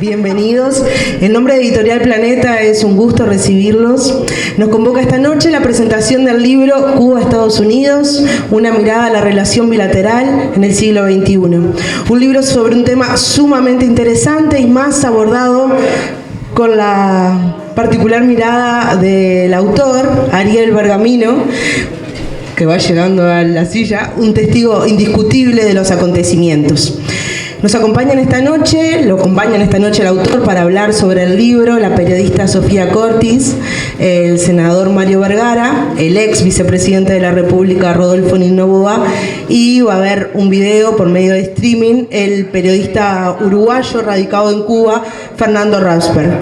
Bienvenidos. En nombre de Editorial Planeta es un gusto recibirlos. Nos convoca esta noche la presentación del libro Cuba-Estados Unidos, una mirada a la relación bilateral en el siglo XXI. Un libro sobre un tema sumamente interesante y más abordado con la particular mirada del autor, Ariel Bergamino, que va llegando a la silla, un testigo indiscutible de los acontecimientos. Lo acompaña esta noche el autor para hablar sobre el libro, la periodista Sofía Cortis, el senador Mario Vergara, el ex vicepresidente de la República Rodolfo Noboa, y va a haber un video por medio de streaming, el periodista uruguayo radicado en Cuba, Fernando Rasper.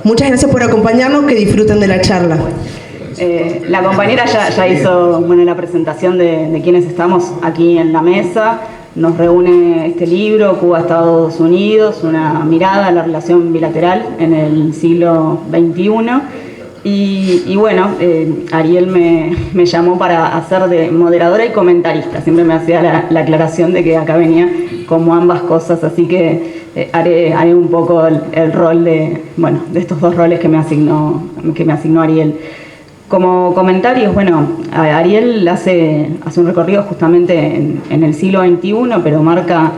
Muchas gracias por acompañarnos, que disfruten de la charla. La compañera ya hizo la presentación de quienes estamos aquí en la mesa. Nos reúne este libro, Cuba-Estados Unidos, una mirada a la relación bilateral en el siglo XXI. Y bueno, Ariel me llamó para hacer de moderadora y comentarista. Siempre me hacía la aclaración de que acá venía como ambas cosas, así que haré un poco el rol de estos dos roles que me asignó Ariel. Como comentarios, Ariel hace un recorrido justamente en el siglo XXI, pero marca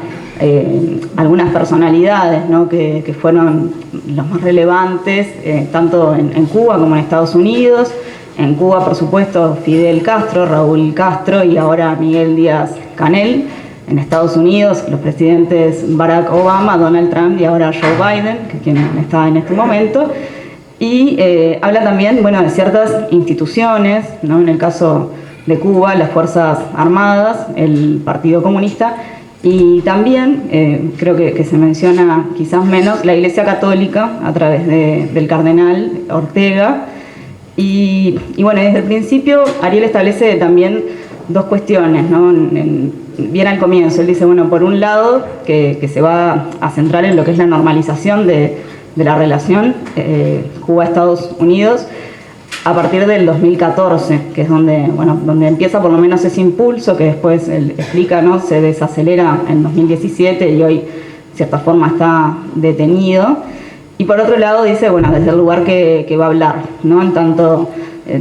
algunas personalidades, ¿no?, que fueron los más relevantes, tanto en Cuba como en Estados Unidos. En Cuba, por supuesto, Fidel Castro, Raúl Castro y ahora Miguel Díaz-Canel. En Estados Unidos, los presidentes Barack Obama, Donald Trump y ahora Joe Biden, que es quien está en este momento. Y habla también de ciertas instituciones, ¿no? En el caso de Cuba, las Fuerzas Armadas, el Partido Comunista, y también creo que se menciona quizás menos la Iglesia Católica a través del cardenal Ortega. Y desde el principio Ariel establece también dos cuestiones, ¿no? Bien al comienzo, él dice, por un lado, que se va a centrar en lo que es la normalización de la relación Cuba-Estados Unidos a partir del 2014, que es donde empieza por lo menos ese impulso que después él explica, ¿no? Se desacelera en 2017 y hoy, de cierta forma, está detenido. Y por otro lado dice, desde el lugar que va a hablar, ¿no? En tanto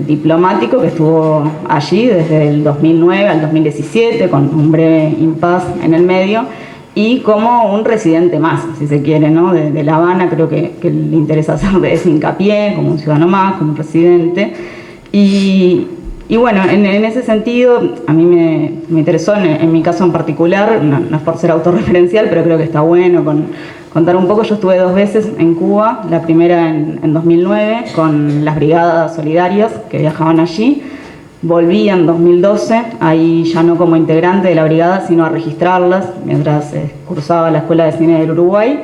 diplomático, que estuvo allí desde el 2009 al 2017, con un breve impas en el medio, y como un residente más, si se quiere, ¿no? de La Habana. Creo que le interesa hacer ese hincapié, como un ciudadano más, como un residente. Y en ese sentido, a mí me interesó, en mi caso en particular, no es por ser autorreferencial, pero creo que está bueno contar un poco. Yo estuve 2 veces en Cuba, la primera en 2009, con las brigadas solidarias que viajaban allí. Volví en 2012, ahí ya no como integrante de la brigada, sino a registrarlas, mientras cursaba la Escuela de Cine del Uruguay.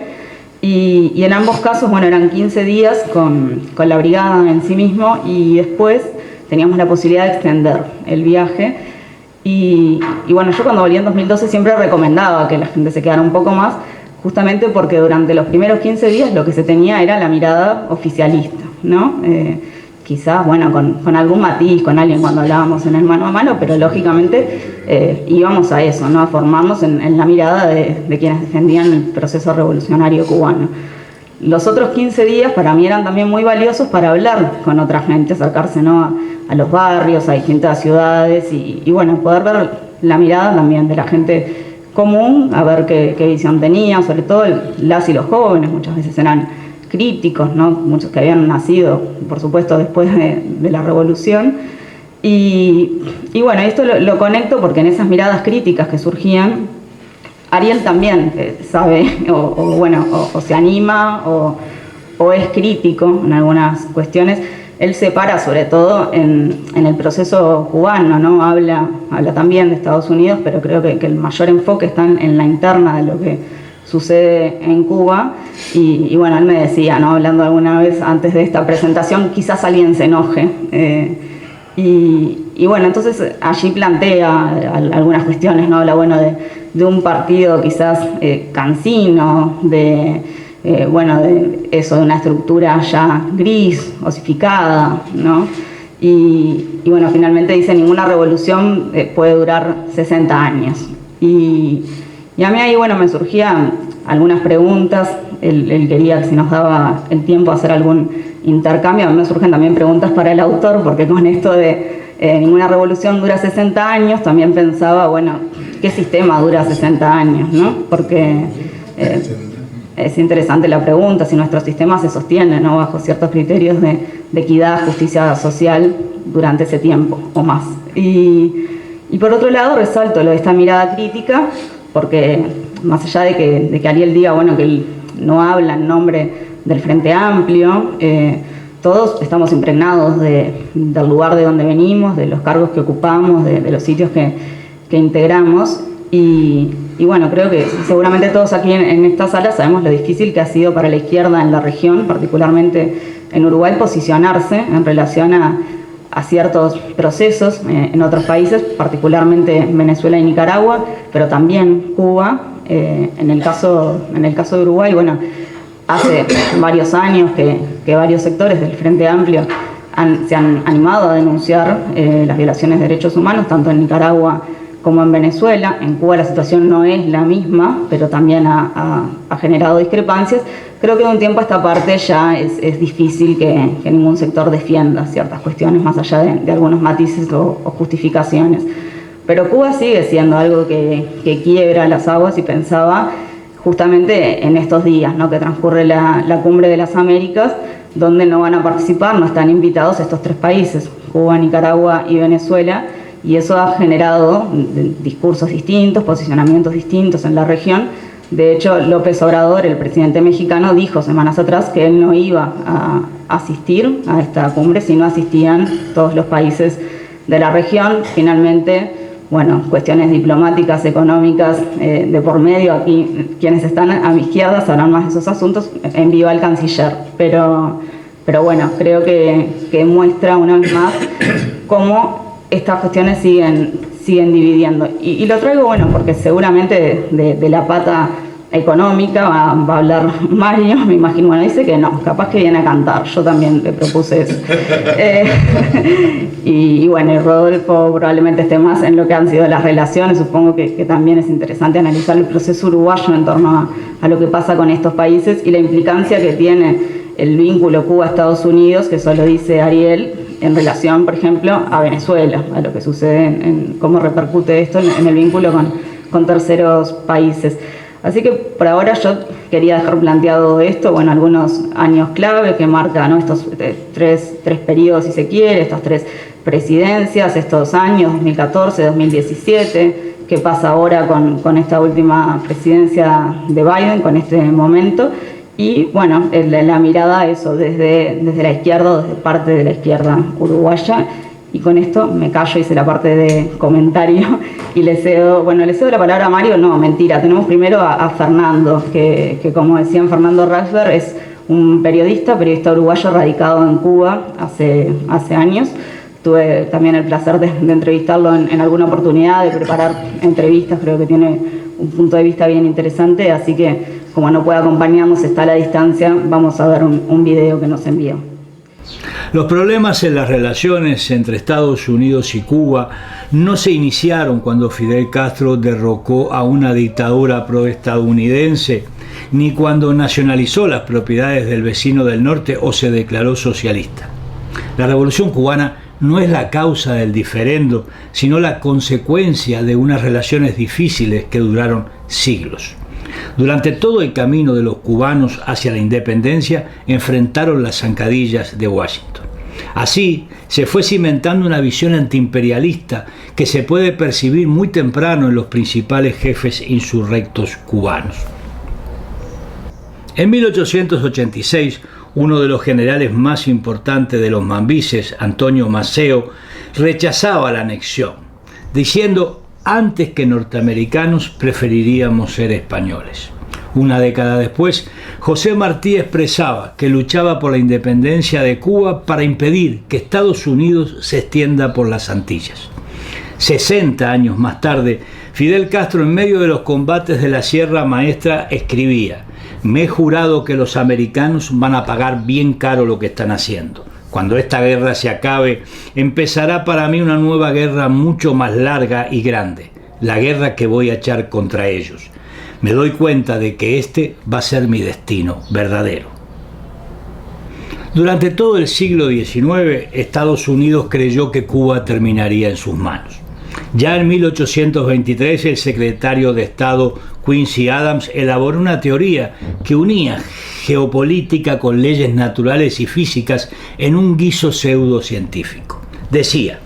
Y en ambos casos, eran 15 días con la brigada en sí mismo, y después teníamos la posibilidad de extender el viaje. Y yo cuando volví en 2012 siempre recomendaba que la gente se quedara un poco más, justamente porque durante los primeros 15 días lo que se tenía era la mirada oficialista, ¿no? Quizás, con algún matiz, con alguien cuando hablábamos en el mano a mano, pero lógicamente íbamos a eso, ¿no? A formarnos en la mirada de quienes defendían el proceso revolucionario cubano. Los otros 15 días para mí eran también muy valiosos para hablar con otra gente, acercarse, ¿no? a los barrios, a distintas ciudades y poder ver la mirada también de la gente común, a ver qué visión tenían, sobre todo las y los jóvenes. Muchas veces eran críticos, ¿no? Muchos que habían nacido, por supuesto, después de la revolución. Y esto lo conecto porque en esas miradas críticas que surgían, Ariel también sabe, o se anima, o es crítico en algunas cuestiones. Él se para sobre todo en el proceso cubano, ¿no? Habla también de Estados Unidos, pero creo que el mayor enfoque está en la interna de lo que sucede en Cuba. Y él me decía, ¿no? Hablando alguna vez antes de esta presentación, quizás alguien se enoje. Entonces allí plantea algunas cuestiones, ¿no? Habla, de un partido quizás cansino, de una estructura ya gris, osificada, ¿no? Y finalmente dice, ninguna revolución puede durar 60 años. Y a mí ahí, me surgía algunas preguntas. Él quería que si nos daba el tiempo hacer algún intercambio. A mí me surgen también preguntas para el autor, porque con esto de ninguna revolución dura 60 años, también pensaba, bueno, ¿qué sistema dura 60 años? ¿No? Porque es interesante la pregunta, si nuestro sistema se sostiene, ¿no?, bajo ciertos criterios de equidad, justicia social durante ese tiempo o más. Y por otro lado resalto lo de esta mirada crítica, porque más allá de que Ariel diga, bueno, que él no habla en nombre del Frente Amplio, todos estamos impregnados del lugar de donde venimos, de los cargos que ocupamos, de los sitios que integramos. Y bueno, creo que seguramente todos aquí en esta sala sabemos lo difícil que ha sido para la izquierda en la región, particularmente en Uruguay, posicionarse en relación a ciertos procesos en otros países, particularmente Venezuela y Nicaragua, pero también Cuba. En el caso de Uruguay, bueno, hace varios años que varios sectores del Frente Amplio se han animado a denunciar las violaciones de derechos humanos, tanto en Nicaragua como en Venezuela. En Cuba la situación no es la misma, pero también ha generado discrepancias. Creo que de un tiempo a esta parte ya es difícil que ningún sector defienda ciertas cuestiones más allá de algunos matices o justificaciones. Pero Cuba sigue siendo algo que quiebra las aguas, y pensaba justamente en estos días, ¿no?, que transcurre la Cumbre de las Américas, donde no van a participar, no están invitados estos tres países, Cuba, Nicaragua y Venezuela, y eso ha generado discursos distintos, posicionamientos distintos en la región. De hecho, López Obrador, el presidente mexicano, dijo semanas atrás que él no iba a asistir a esta cumbre si no asistían todos los países de la región. Finalmente, bueno, cuestiones diplomáticas, económicas de por medio. Aquí quienes están a mi izquierda sabrán más de esos asuntos. Envió al canciller, pero bueno, creo que muestra una vez más cómo estas cuestiones siguen dividiendo. Y lo traigo, bueno, porque seguramente de la pata económica va a hablar Mario, me imagino. Bueno, dice que no, capaz que viene a cantar, yo también le propuse eso. Y bueno, y Rodolfo probablemente esté más en lo que han sido las relaciones. Supongo que también es interesante analizar el proceso uruguayo en torno a lo que pasa con estos países y la implicancia que tiene el vínculo Cuba-Estados Unidos, que eso lo dice Ariel, en relación, por ejemplo, a Venezuela, a lo que sucede, cómo repercute esto en el vínculo con terceros países. Así que por ahora yo quería dejar planteado esto, bueno, algunos años clave que marcan, ¿no?, estos tres periodos, si se quiere, estas tres presidencias, estos años, 2014, 2017, qué pasa ahora con esta última presidencia de Biden, con este momento. Y bueno, la mirada a eso desde la izquierda, desde parte de la izquierda uruguaya. Y con esto me callo, hice la parte de comentario y le cedo la palabra a Mario. No, mentira, tenemos primero a Fernando, que como decían, Fernando Rasberg es un periodista uruguayo radicado en Cuba hace años. Tuve también el placer de entrevistarlo en alguna oportunidad, de preparar entrevistas. Creo que tiene un punto de vista bien interesante, así que como no puede acompañarnos, está a la distancia, vamos a ver un video que nos envió. Los problemas en las relaciones entre Estados Unidos y Cuba no se iniciaron cuando Fidel Castro derrocó a una dictadura proestadounidense, ni cuando nacionalizó las propiedades del vecino del norte o se declaró socialista. La Revolución Cubana no es la causa del diferendo, sino la consecuencia de unas relaciones difíciles que duraron siglos. Durante todo el camino de los cubanos hacia la independencia enfrentaron las zancadillas de Washington. Así se fue cimentando una visión antiimperialista que se puede percibir muy temprano en los principales jefes insurrectos cubanos. En 1886, uno de los generales más importantes de los mambises, Antonio Maceo, rechazaba la anexión, diciendo: antes que norteamericanos preferiríamos ser españoles. Una década después, José Martí expresaba que luchaba por la independencia de Cuba para impedir que Estados Unidos se extienda por las Antillas. 60 años más tarde, Fidel Castro, en medio de los combates de la Sierra Maestra, escribía: me he jurado que los americanos van a pagar bien caro lo que están haciendo. Cuando esta guerra se acabe, empezará para mí una nueva guerra mucho más larga y grande, la guerra que voy a echar contra ellos. Me doy cuenta de que este va a ser mi destino verdadero. Durante todo el siglo XIX, Estados Unidos creyó que Cuba terminaría en sus manos. Ya en 1823, el secretario de Estado Quincy Adams elaboró una teoría que unía geopolítica con leyes naturales y físicas en un guiso pseudocientífico. Decía: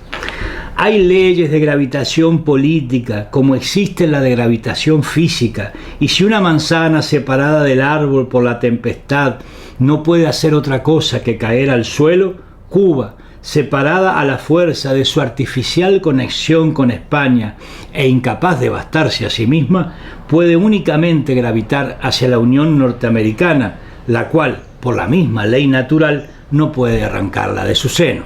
hay leyes de gravitación política como existe la de gravitación física, y si una manzana separada del árbol por la tempestad no puede hacer otra cosa que caer al suelo, Cuba, separada a la fuerza de su artificial conexión con España e incapaz de bastarse a sí misma, puede únicamente gravitar hacia la Unión Norteamericana, la cual, por la misma ley natural, no puede arrancarla de su seno.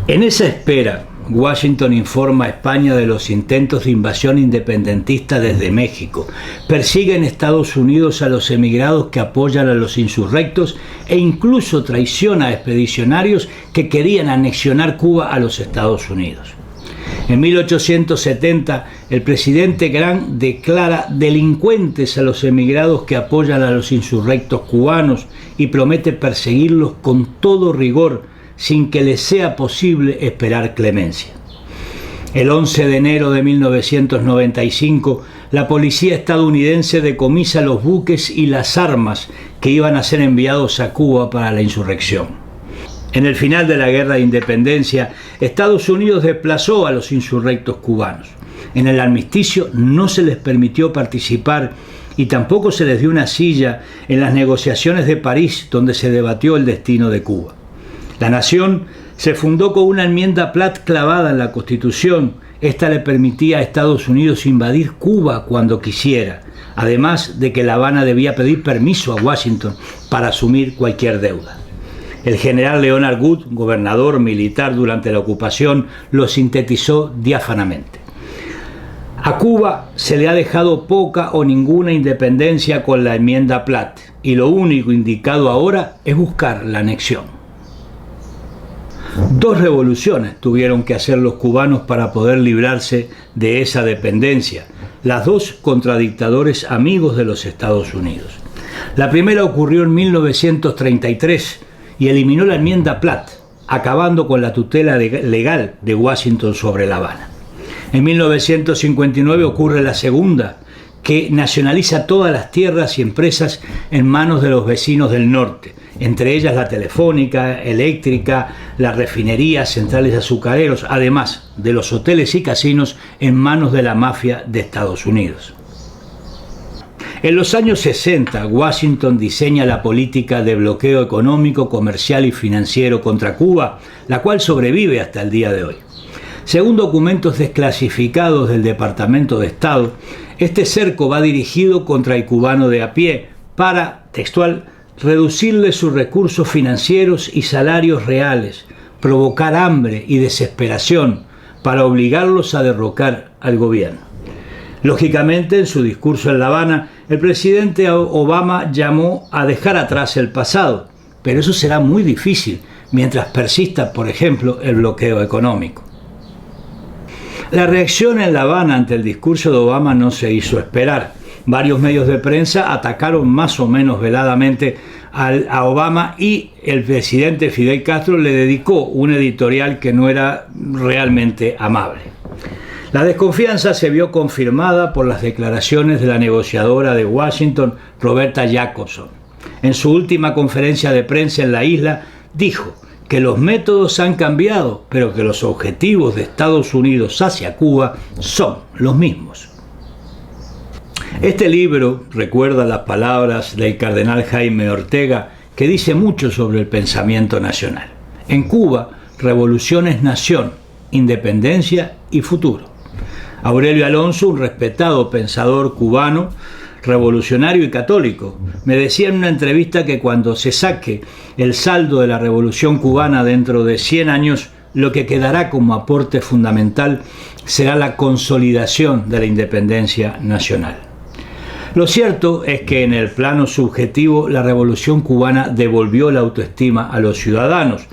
En esa espera, Washington informa a España de los intentos de invasión independentista desde México, persigue en Estados Unidos a los emigrados que apoyan a los insurrectos e incluso traiciona a expedicionarios que querían anexionar Cuba a los Estados Unidos. En 1870, el presidente Grant declara delincuentes a los emigrados que apoyan a los insurrectos cubanos y promete perseguirlos con todo rigor, sin que les sea posible esperar clemencia. El 11 de enero de 1995, la policía estadounidense decomisa los buques y las armas que iban a ser enviados a Cuba para la insurrección. En el final de la Guerra de Independencia, Estados Unidos desplazó a los insurrectos cubanos. En el armisticio no se les permitió participar y tampoco se les dio una silla en las negociaciones de París, donde se debatió el destino de Cuba. La nación se fundó con una enmienda Platt clavada en la Constitución. Esta le permitía a Estados Unidos invadir Cuba cuando quisiera, además de que La Habana debía pedir permiso a Washington para asumir cualquier deuda. El general Leonard Wood, gobernador militar durante la ocupación, lo sintetizó diáfanamente: a Cuba se le ha dejado poca o ninguna independencia con la enmienda Platt, y lo único indicado ahora es buscar la anexión. Dos revoluciones tuvieron que hacer los cubanos para poder librarse de esa dependencia, las dos contra dictadores amigos de los Estados Unidos. La primera ocurrió en 1933 y eliminó la enmienda Platt, acabando con la tutela legal de Washington sobre La Habana. En 1959 ocurre la segunda, que nacionaliza todas las tierras y empresas en manos de los vecinos del norte, entre ellas la telefónica, eléctrica, las refinerías, centrales azucareros, además de los hoteles y casinos en manos de la mafia de Estados Unidos. En los años 60, Washington diseña la política de bloqueo económico, comercial y financiero contra Cuba, la cual sobrevive hasta el día de hoy. Según documentos desclasificados del Departamento de Estado, este cerco va dirigido contra el cubano de a pie para, textual, reducirle sus recursos financieros y salarios reales, provocar hambre y desesperación para obligarlos a derrocar al gobierno. Lógicamente, en su discurso en La Habana, el presidente Obama llamó a dejar atrás el pasado, pero eso será muy difícil mientras persista, por ejemplo, el bloqueo económico. La reacción en La Habana ante el discurso de Obama no se hizo esperar. Varios medios de prensa atacaron más o menos veladamente a Obama y el presidente Fidel Castro le dedicó un editorial que no era realmente amable. La desconfianza se vio confirmada por las declaraciones de la negociadora de Washington, Roberta Jacobson. En su última conferencia de prensa en la isla, dijo que los métodos han cambiado, pero que los objetivos de Estados Unidos hacia Cuba son los mismos. Este libro recuerda las palabras del cardenal Jaime Ortega, que dice mucho sobre el pensamiento nacional. En Cuba, revolución es nación, independencia y futuro. Aurelio Alonso, un respetado pensador cubano, revolucionario y católico, me decía en una entrevista que cuando se saque el saldo de la revolución cubana dentro de 100 años, lo que quedará como aporte fundamental será la consolidación de la independencia nacional. Lo cierto es que en el plano subjetivo la revolución cubana devolvió la autoestima a los ciudadanos,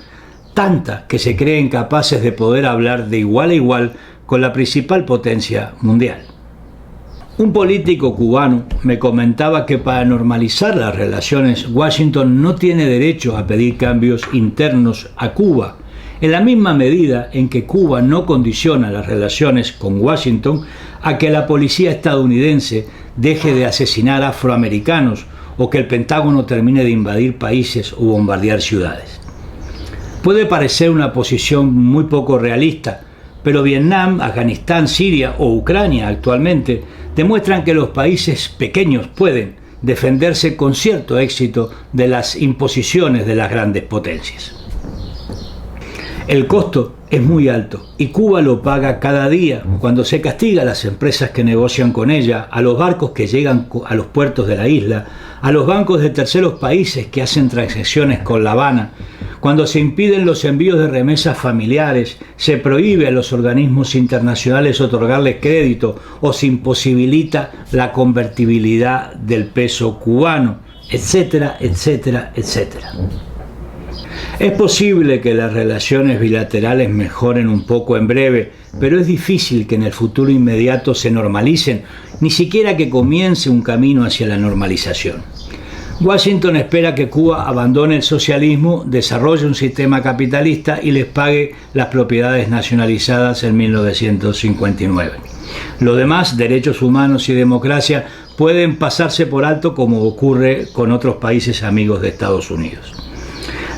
tanta que se creen capaces de poder hablar de igual a igual con la principal potencia mundial. Un político cubano me comentaba que para normalizar las relaciones, Washington no tiene derecho a pedir cambios internos a Cuba, en la misma medida en que Cuba no condiciona las relaciones con Washington a que la policía estadounidense deje de asesinar afroamericanos o que el Pentágono termine de invadir países o bombardear ciudades. Puede parecer una posición muy poco realista, pero Vietnam, Afganistán, Siria o Ucrania actualmente demuestran que los países pequeños pueden defenderse con cierto éxito de las imposiciones de las grandes potencias. El costo es muy alto y Cuba lo paga cada día cuando se castiga a las empresas que negocian con ella, a los barcos que llegan a los puertos de la isla, a los bancos de terceros países que hacen transacciones con La Habana, cuando se impiden los envíos de remesas familiares, se prohíbe a los organismos internacionales otorgarles crédito o se imposibilita la convertibilidad del peso cubano, etcétera, etcétera, etcétera. Es posible que las relaciones bilaterales mejoren un poco en breve, pero es difícil que en el futuro inmediato se normalicen, ni siquiera que comience un camino hacia la normalización. Washington espera que Cuba abandone el socialismo, desarrolle un sistema capitalista y les pague las propiedades nacionalizadas en 1959. Lo demás, derechos humanos y democracia, pueden pasarse por alto como ocurre con otros países amigos de Estados Unidos.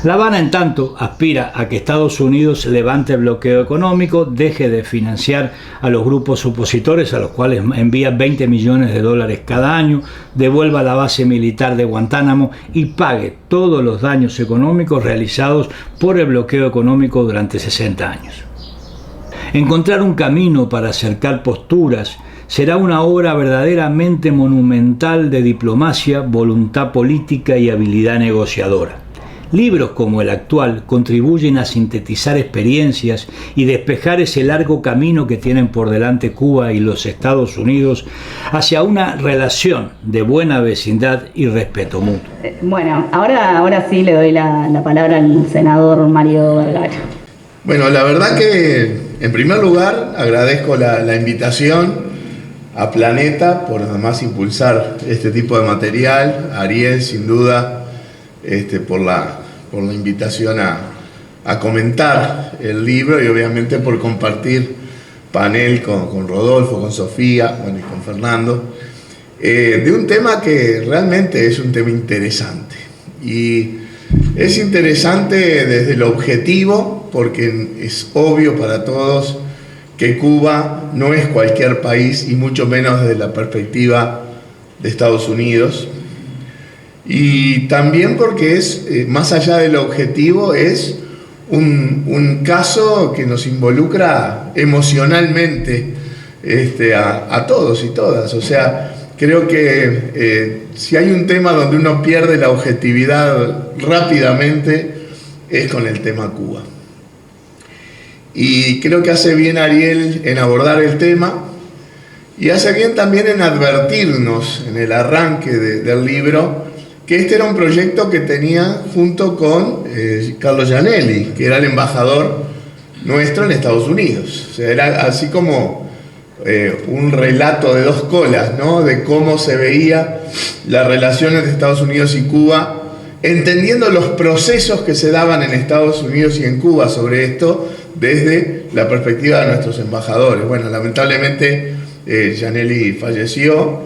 La Habana, en tanto, aspira a que Estados Unidos levante el bloqueo económico, deje de financiar a los grupos opositores a los cuales envía $20 millones cada año, devuelva la base militar de Guantánamo y pague todos los daños económicos realizados por el bloqueo económico durante 60 años. Encontrar un camino para acercar posturas será una obra verdaderamente monumental de diplomacia, voluntad política y habilidad negociadora. Libros como el actual contribuyen a sintetizar experiencias y despejar ese largo camino que tienen por delante Cuba y los Estados Unidos hacia una relación de buena vecindad y respeto mutuo. Bueno, ahora sí le doy la palabra al senador Mario Vergara. Bueno, la verdad que en primer lugar agradezco la invitación a Planeta por además impulsar este tipo de material, a Ariel sin duda por la invitación a comentar el libro y obviamente por compartir panel con Rodolfo, con Sofía, bueno, y con Fernando, de un tema que realmente es un tema interesante. Y es interesante desde el objetivo, porque es obvio para todos que Cuba no es cualquier país, y mucho menos desde la perspectiva de Estados Unidos. Y también porque es, más allá del objetivo, es un caso que nos involucra emocionalmente a todos y todas. O sea, creo que si hay un tema donde uno pierde la objetividad rápidamente es con el tema Cuba. Y creo que hace bien Ariel en abordar el tema y hace bien también en advertirnos en el arranque del libro que este era un proyecto que tenía junto con Carlos Gianelli, que era el embajador nuestro en Estados Unidos. O sea, era así como un relato de dos colas, ¿no? De cómo se veía las relaciones de Estados Unidos y Cuba, entendiendo los procesos que se daban en Estados Unidos y en Cuba sobre esto desde la perspectiva de nuestros embajadores. Bueno, lamentablemente Gianelli falleció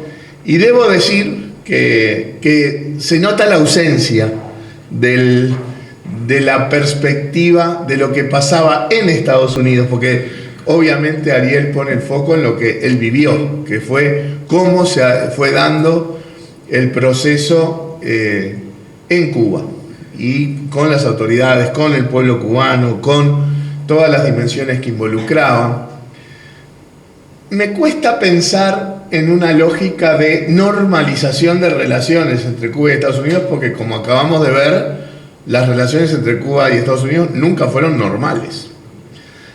y debo decir que se nota la ausencia de la perspectiva de lo que pasaba en Estados Unidos, porque obviamente Ariel pone el foco en lo que él vivió, que fue cómo se fue dando el proceso en Cuba, y con las autoridades, con el pueblo cubano, con todas las dimensiones que involucraban. Me cuesta pensar en una lógica de normalización de relaciones entre Cuba y Estados Unidos, porque como acabamos de ver, las relaciones entre Cuba y Estados Unidos nunca fueron normales.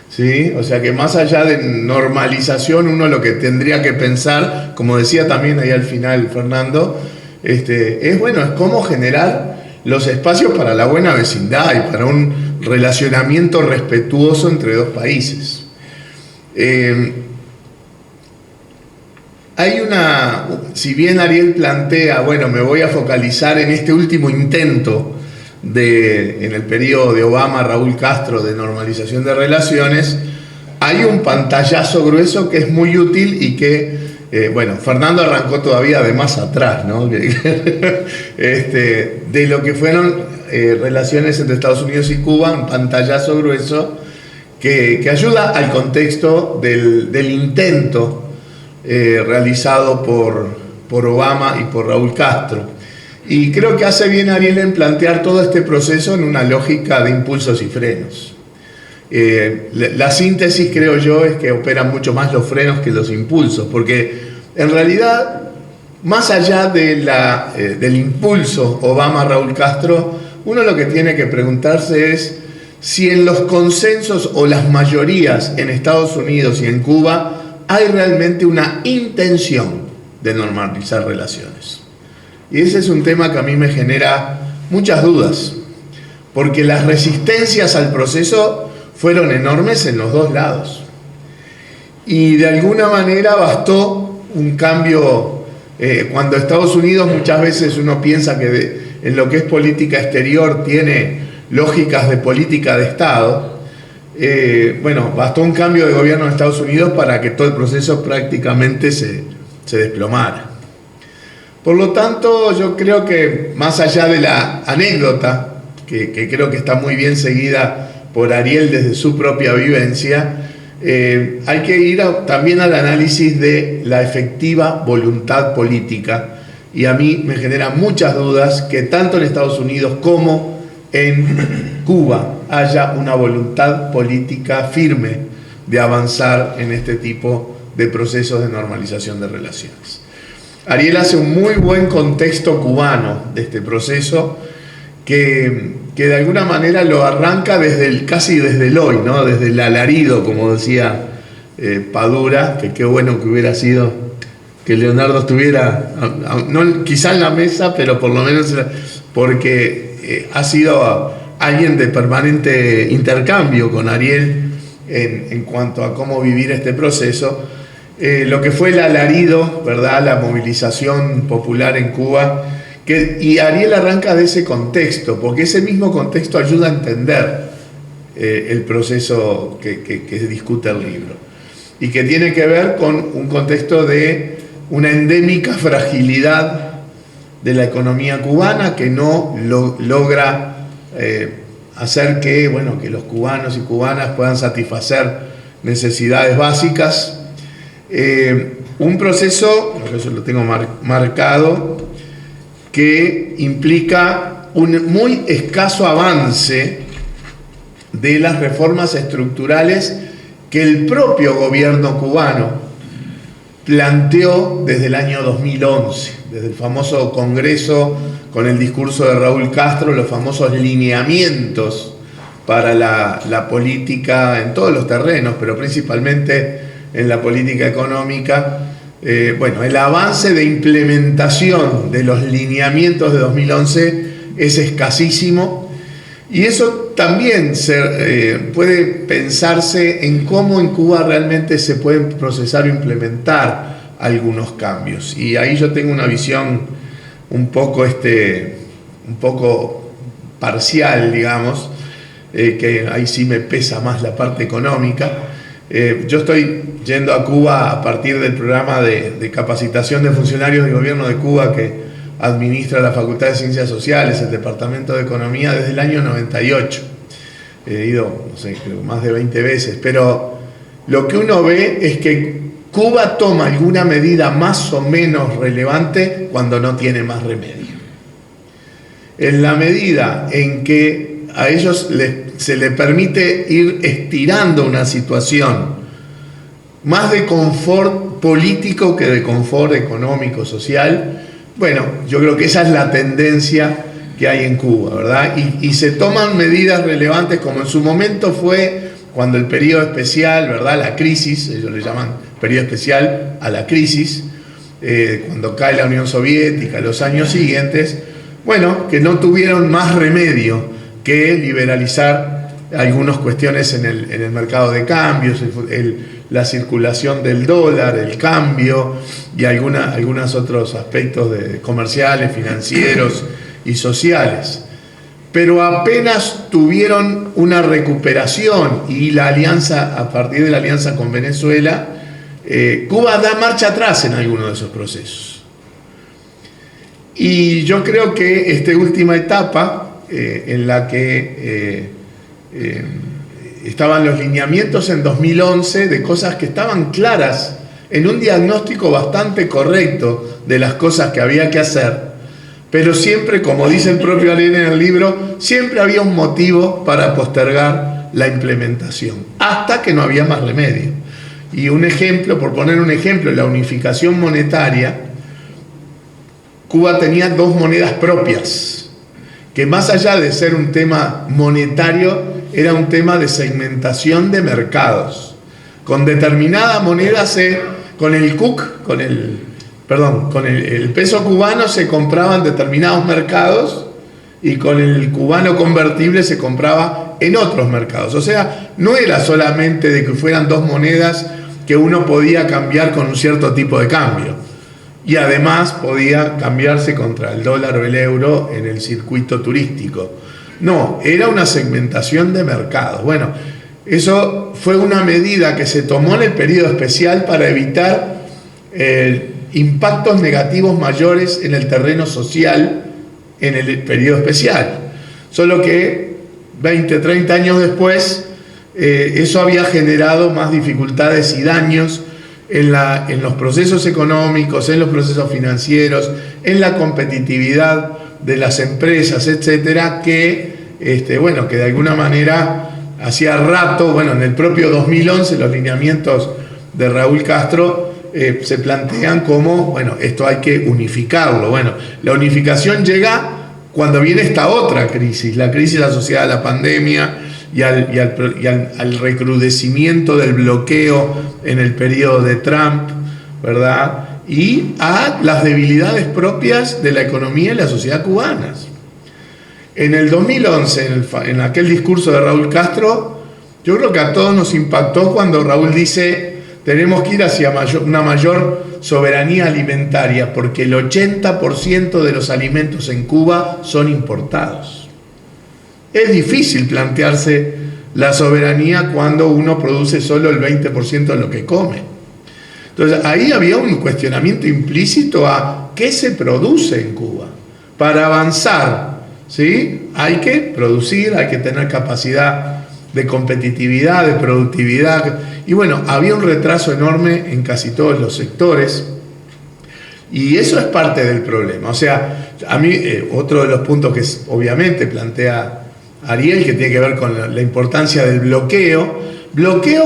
¿Sí? O sea que más allá de normalización, uno lo que tendría que pensar, como decía también ahí al final Fernando, es cómo generar los espacios para la buena vecindad y para un relacionamiento respetuoso entre dos países. hay si bien Ariel plantea, bueno, me voy a focalizar en este último intento en el periodo de Obama, Raúl Castro, de normalización de relaciones, hay un pantallazo grueso que es muy útil y que, bueno, Fernando arrancó todavía de más atrás, ¿no? De lo que fueron relaciones entre Estados Unidos y Cuba, un pantallazo grueso que ayuda al contexto del intento realizado por Obama y por Raúl Castro. Y creo que hace bien Ariel en plantear todo este proceso en una lógica de impulsos y frenos. La síntesis, creo yo, es que operan mucho más los frenos que los impulsos, porque en realidad, más allá del impulso Obama-Raúl Castro, uno lo que tiene que preguntarse es si en los consensos o las mayorías en Estados Unidos y en Cuba hay realmente una intención de normalizar relaciones. Y ese es un tema que a mí me genera muchas dudas, porque las resistencias al proceso fueron enormes en los dos lados. Y de alguna manera bastó un cambio, cuando Estados Unidos muchas veces uno piensa que en lo que es política exterior tiene lógicas de política de Estado, bueno, bastó un cambio de gobierno en Estados Unidos para que todo el proceso prácticamente se desplomara. Por lo tanto, yo creo que más allá de la anécdota, que creo que está muy bien seguida por Ariel desde su propia vivencia, hay que ir también al análisis de la efectiva voluntad política. Y a mí me genera muchas dudas que tanto en Estados Unidos como en Cuba haya una voluntad política firme de avanzar en este tipo de procesos de normalización de relaciones. Ariel hace un muy buen contexto cubano de este proceso que de alguna manera lo arranca casi desde el hoy, ¿no? Desde el alarido, como decía Padura, que qué bueno que hubiera sido que Leonardo estuviera, no quizá en la mesa, pero por lo menos porque ha sido alguien de permanente intercambio con Ariel en cuanto a cómo vivir este proceso. Lo que fue el alarido, ¿verdad? La movilización popular en Cuba, y Ariel arranca de ese contexto, porque ese mismo contexto ayuda a entender el proceso que discute el libro, y que tiene que ver con un contexto de una endémica fragilidad de la economía cubana que no logra hacer que los cubanos y cubanas puedan satisfacer necesidades básicas. Un proceso, eso lo tengo marcado, que implica un muy escaso avance de las reformas estructurales que el propio gobierno cubano planteó desde el año 2011, desde el famoso Congreso con el discurso de Raúl Castro, los famosos lineamientos para la política en todos los terrenos, pero principalmente en la política económica. El avance de implementación de los lineamientos de 2011 es escasísimo, y eso también puede pensarse en cómo en Cuba realmente se pueden procesar o implementar algunos cambios. Y ahí yo tengo una visión un poco parcial, digamos, que ahí sí me pesa más la parte económica. Yo estoy yendo a Cuba a partir del programa de capacitación de funcionarios del gobierno de Cuba que administra la Facultad de Ciencias Sociales, el Departamento de Economía, desde el año 98. He ido, creo más de 20 veces, pero lo que uno ve es que Cuba toma alguna medida más o menos relevante cuando no tiene más remedio. En la medida en que a ellos se les permite ir estirando una situación más de confort político que de confort económico, social, yo creo que esa es la tendencia que hay en Cuba, ¿verdad? Y se toman medidas relevantes, como en su momento fue cuando el periodo especial, ¿verdad? La crisis, ellos le llaman periodo especial a la crisis, cuando cae la Unión Soviética, los años siguientes, que no tuvieron más remedio que liberalizar algunas cuestiones en el mercado de cambios, la circulación del dólar, el cambio y algunos otros aspectos comerciales, financieros y sociales. Pero apenas tuvieron una recuperación y la alianza, a partir de la alianza con Venezuela, Cuba da marcha atrás en algunos de esos procesos. Y yo creo que esta última etapa, en la que estaban los lineamientos en 2011 de cosas que estaban claras, en un diagnóstico bastante correcto de las cosas que había que hacer, pero siempre, como dice el propio Ariel en el libro, siempre había un motivo para postergar la implementación, hasta que no había más remedio. Y un ejemplo, por poner un ejemplo, la unificación monetaria, Cuba tenía 2 monedas propias, que más allá de ser un tema monetario, era un tema de segmentación de mercados. Con determinada moneda, con el peso cubano se compraban determinados mercados y con el cubano convertible se compraba en otros mercados. O sea, no era solamente de que fueran 2 monedas que uno podía cambiar con un cierto tipo de cambio. Y además podía cambiarse contra el dólar o el euro en el circuito turístico. No, era una segmentación de mercados. Bueno, eso fue una medida que se tomó en el periodo especial para evitar impactos negativos mayores en el terreno social en el periodo especial. Solo que 20, 30 años después, eso había generado más dificultades y daños en los procesos económicos, en los procesos financieros, en la competitividad de las empresas, etcétera, que de alguna manera hacía rato, en el propio 2011 los lineamientos de Raúl Castro se plantean como, esto hay que unificarlo. La unificación llega cuando viene esta otra crisis, la crisis asociada a la pandemia y al recrudecimiento del bloqueo en el periodo de Trump, ¿verdad? Y a las debilidades propias de la economía y la sociedad cubanas. En el 2011, en aquel discurso de Raúl Castro, yo creo que a todos nos impactó cuando Raúl dice: tenemos que ir hacia una mayor soberanía alimentaria, porque el 80% de los alimentos en Cuba son importados. Es difícil plantearse la soberanía cuando uno produce solo el 20% de lo que come. Entonces, ahí había un cuestionamiento implícito a qué se produce en Cuba. Para avanzar, ¿sí?, hay que producir, hay que tener capacidad de competitividad, de productividad. Y había un retraso enorme en casi todos los sectores. Y eso es parte del problema. O sea, a mí, otro de los puntos que obviamente plantea Ariel, que tiene que ver con la importancia del bloqueo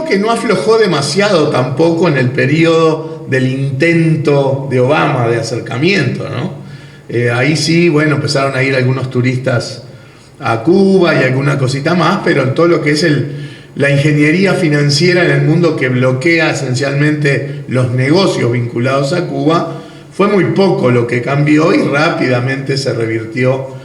que no aflojó demasiado tampoco en el periodo del intento de Obama de acercamiento, ¿no? Ahí sí, empezaron a ir algunos turistas a Cuba y alguna cosita más, pero en todo lo que es la ingeniería financiera en el mundo que bloquea esencialmente los negocios vinculados a Cuba, fue muy poco lo que cambió y rápidamente se revirtió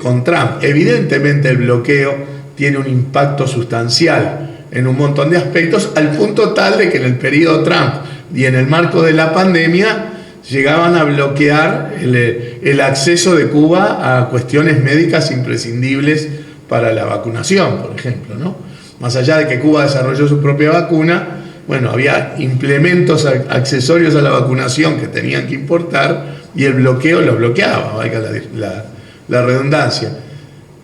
con Trump. Evidentemente el bloqueo tiene un impacto sustancial en un montón de aspectos, al punto tal de que en el periodo Trump y en el marco de la pandemia llegaban a bloquear el acceso de Cuba a cuestiones médicas imprescindibles para la vacunación, por ejemplo, ¿no? Más allá de que Cuba desarrolló su propia vacuna, había implementos accesorios a la vacunación que tenían que importar y el bloqueo lo bloqueaba, valga la redundancia.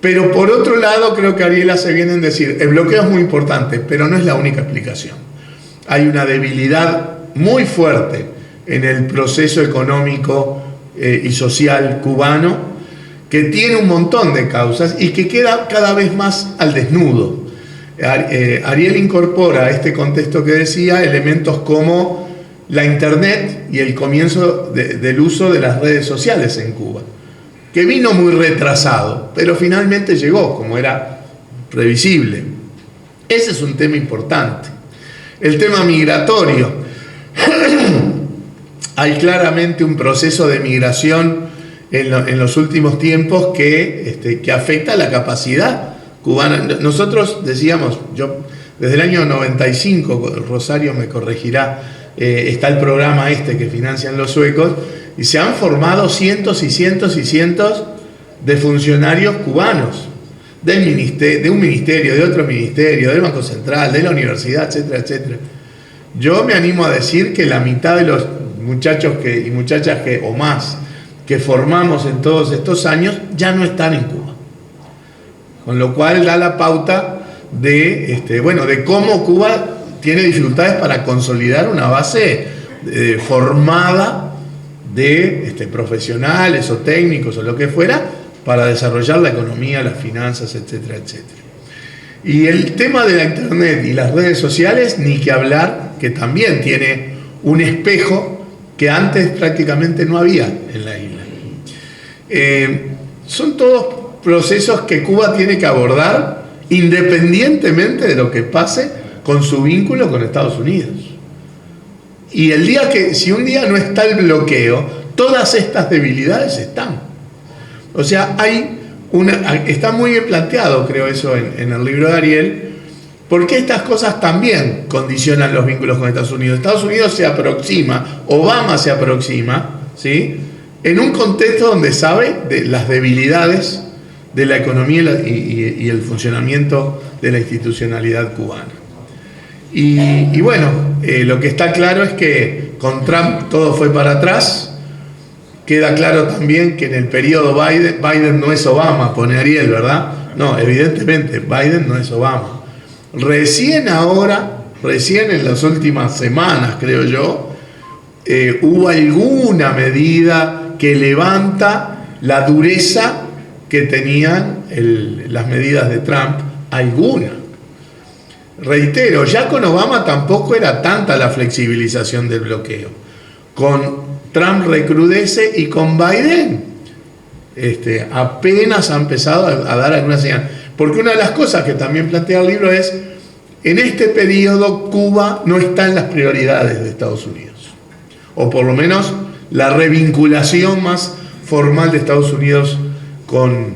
Pero por otro lado, creo que Ariel hace bien en decir, el bloqueo es muy importante, pero no es la única explicación. Hay una debilidad muy fuerte en el proceso económico y social cubano, que tiene un montón de causas y que queda cada vez más al desnudo. Ariel incorpora a este contexto que decía elementos como la Internet y el comienzo del uso de las redes sociales en Cuba, que vino muy retrasado, pero finalmente llegó, como era previsible. Ese es un tema importante. El tema migratorio. Hay claramente un proceso de migración en los últimos tiempos que afecta la capacidad cubana. Nosotros decíamos, yo desde el año 95, Rosario me corregirá, está el programa que financian los suecos, y se han formado cientos y cientos y cientos de funcionarios cubanos, de un ministerio, de otro ministerio, del Banco Central, de la universidad, etcétera, etcétera. Yo me animo a decir que la mitad de los muchachos y muchachas o más que formamos en todos estos años ya no están en Cuba. Con lo cual da la pauta de cómo Cuba tiene dificultades para consolidar una base formada de profesionales o técnicos o lo que fuera para desarrollar la economía, las finanzas, etcétera, etcétera. Y el tema de la internet y las redes sociales, ni que hablar, que también tiene un espejo que antes prácticamente no había en la isla. Son todos procesos que Cuba tiene que abordar independientemente de lo que pase con su vínculo con Estados Unidos. Y si un día no está el bloqueo, todas estas debilidades están. O sea, está muy bien planteado, creo eso, en el libro de Ariel, porque estas cosas también condicionan los vínculos con Estados Unidos. Estados Unidos se aproxima, Obama se aproxima, ¿sí?, en un contexto donde sabe de las debilidades de la economía y el funcionamiento de la institucionalidad cubana. Y bueno, lo que está claro es que con Trump todo fue para atrás. Queda claro también que en el periodo Biden no es Obama, pone Ariel, ¿verdad? No, evidentemente Biden no es Obama. Recién en las últimas semanas, creo yo, hubo alguna medida que levanta la dureza que tenían las medidas de Trump, alguna. Reitero, ya con Obama tampoco era tanta la flexibilización del bloqueo. Con Trump recrudece y con Biden apenas ha empezado a dar alguna señal. Porque una de las cosas que también plantea el libro es, en este periodo Cuba no está en las prioridades de Estados Unidos. O por lo menos la revinculación más formal de Estados Unidos con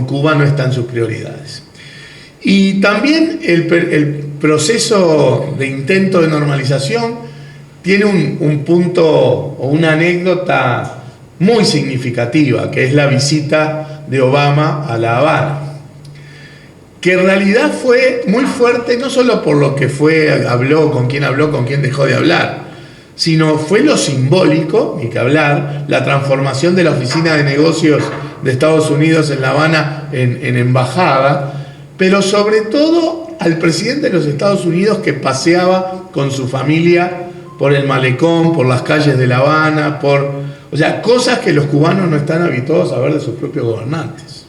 Cuba no está en sus prioridades. Y también el proceso de intento de normalización tiene un punto o una anécdota muy significativa, que es la visita de Obama a La Habana, que en realidad fue muy fuerte, no solo por lo que habló, con quién dejó de hablar, sino fue lo simbólico, ni que hablar, la transformación de la oficina de negocios de Estados Unidos en La Habana en embajada, pero sobre todo al presidente de los Estados Unidos, que paseaba con su familia por el malecón, por las calles de La Habana, o sea, cosas que los cubanos no están habituados a ver de sus propios gobernantes.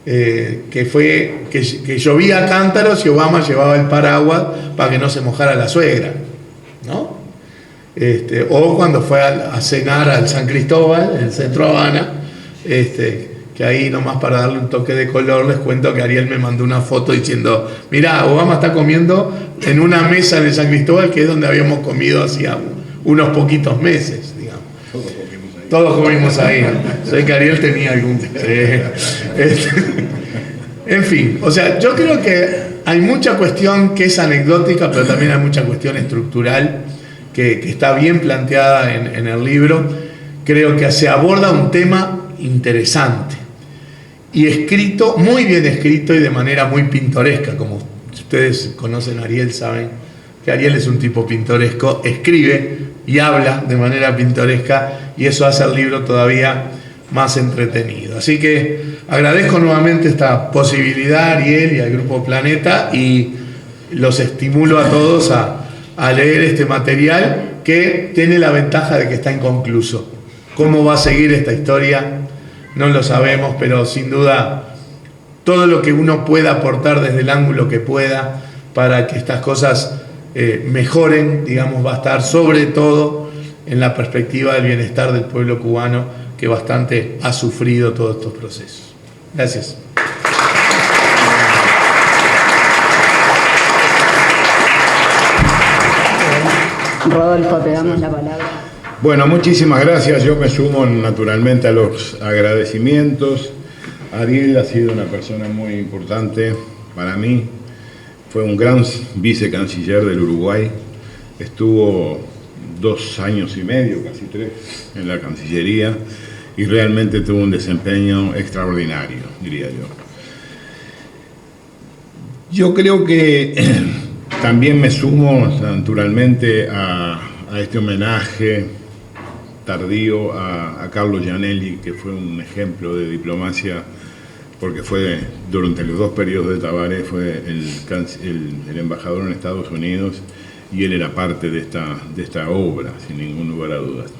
Que llovía a cántaros y Obama llevaba el paraguas para que no se mojara la suegra, ¿no? O cuando fue a cenar al San Cristóbal, en el centro de Habana, que ahí nomás para darle un toque de color les cuento que Ariel me mandó una foto diciendo, mirá, Obama está comiendo en una mesa en el San Cristóbal, que es donde habíamos comido hacía unos poquitos meses, digamos. Todos comimos ahí, ¿no? Sé que Ariel tenía algún... En fin, o sea, yo creo que hay mucha cuestión que es anecdótica, pero también hay mucha cuestión estructural que está bien planteada en el libro. Creo que se aborda un tema interesante y escrito, muy bien escrito y de manera muy pintoresca. Como ustedes conocen a Ariel, saben que Ariel es un tipo pintoresco, escribe y habla de manera pintoresca, y eso hace el libro todavía más entretenido. Así que agradezco nuevamente esta posibilidad a Ariel y al Grupo Planeta, y los estimulo a todos a leer este material, que tiene la ventaja de que está inconcluso. ¿Cómo va a seguir esta historia? No lo sabemos, pero sin duda todo lo que uno pueda aportar desde el ángulo que pueda para que estas cosas mejoren, digamos, va a estar sobre todo en la perspectiva del bienestar del pueblo cubano, que bastante ha sufrido todos estos procesos. Gracias. Rodolfo, te damos la palabra. Bueno, muchísimas gracias. Yo me sumo naturalmente a los agradecimientos. Ariel ha sido una persona muy importante para mí. fue un gran vicecanciller del Uruguay, estuvo 2 años y medio, casi 3, en la Cancillería y realmente tuvo un desempeño extraordinario, diría yo. Yo creo que también me sumo naturalmente a este homenaje tardío a Carlo Gianelli, que fue un ejemplo de diplomacia, porque fue durante los 2 periodos de Tabaré, fue el embajador en Estados Unidos, y él era parte de esta obra, sin ningún lugar a dudas.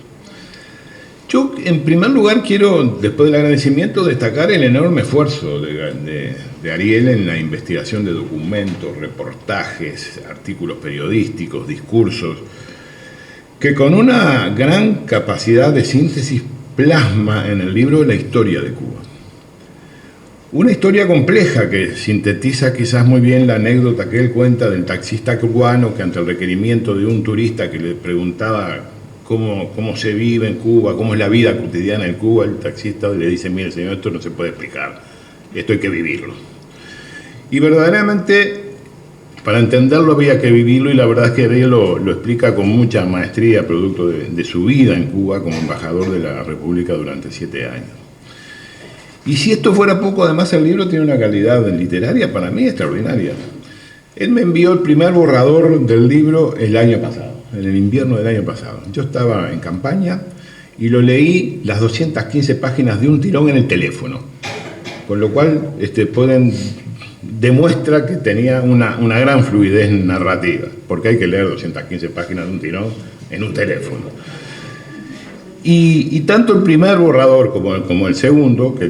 Yo, en primer lugar, quiero, después del agradecimiento, destacar el enorme esfuerzo de Ariel en la investigación de documentos, reportajes, artículos periodísticos, discursos, que con una gran capacidad de síntesis plasma en el libro la historia de Cuba. Una historia compleja que sintetiza quizás muy bien la anécdota que él cuenta del taxista cubano que, ante el requerimiento de un turista que le preguntaba cómo se vive en Cuba, cómo es la vida cotidiana en Cuba, el taxista le dice: mire señor, esto no se puede explicar, esto hay que vivirlo. Y verdaderamente, para entenderlo había que vivirlo, y la verdad es que él lo explica con mucha maestría, producto de su vida en Cuba como embajador de la República durante 7 años. Y si esto fuera poco, además el libro tiene una calidad literaria para mí extraordinaria. Él me envió el primer borrador del libro el año pasado, en el invierno del año pasado. Yo estaba en campaña y lo leí las 215 páginas de un tirón en el teléfono, con lo cual demuestra que tenía una gran fluidez narrativa, porque hay que leer 215 páginas de un tirón en un teléfono. Y tanto el primer borrador como el segundo, que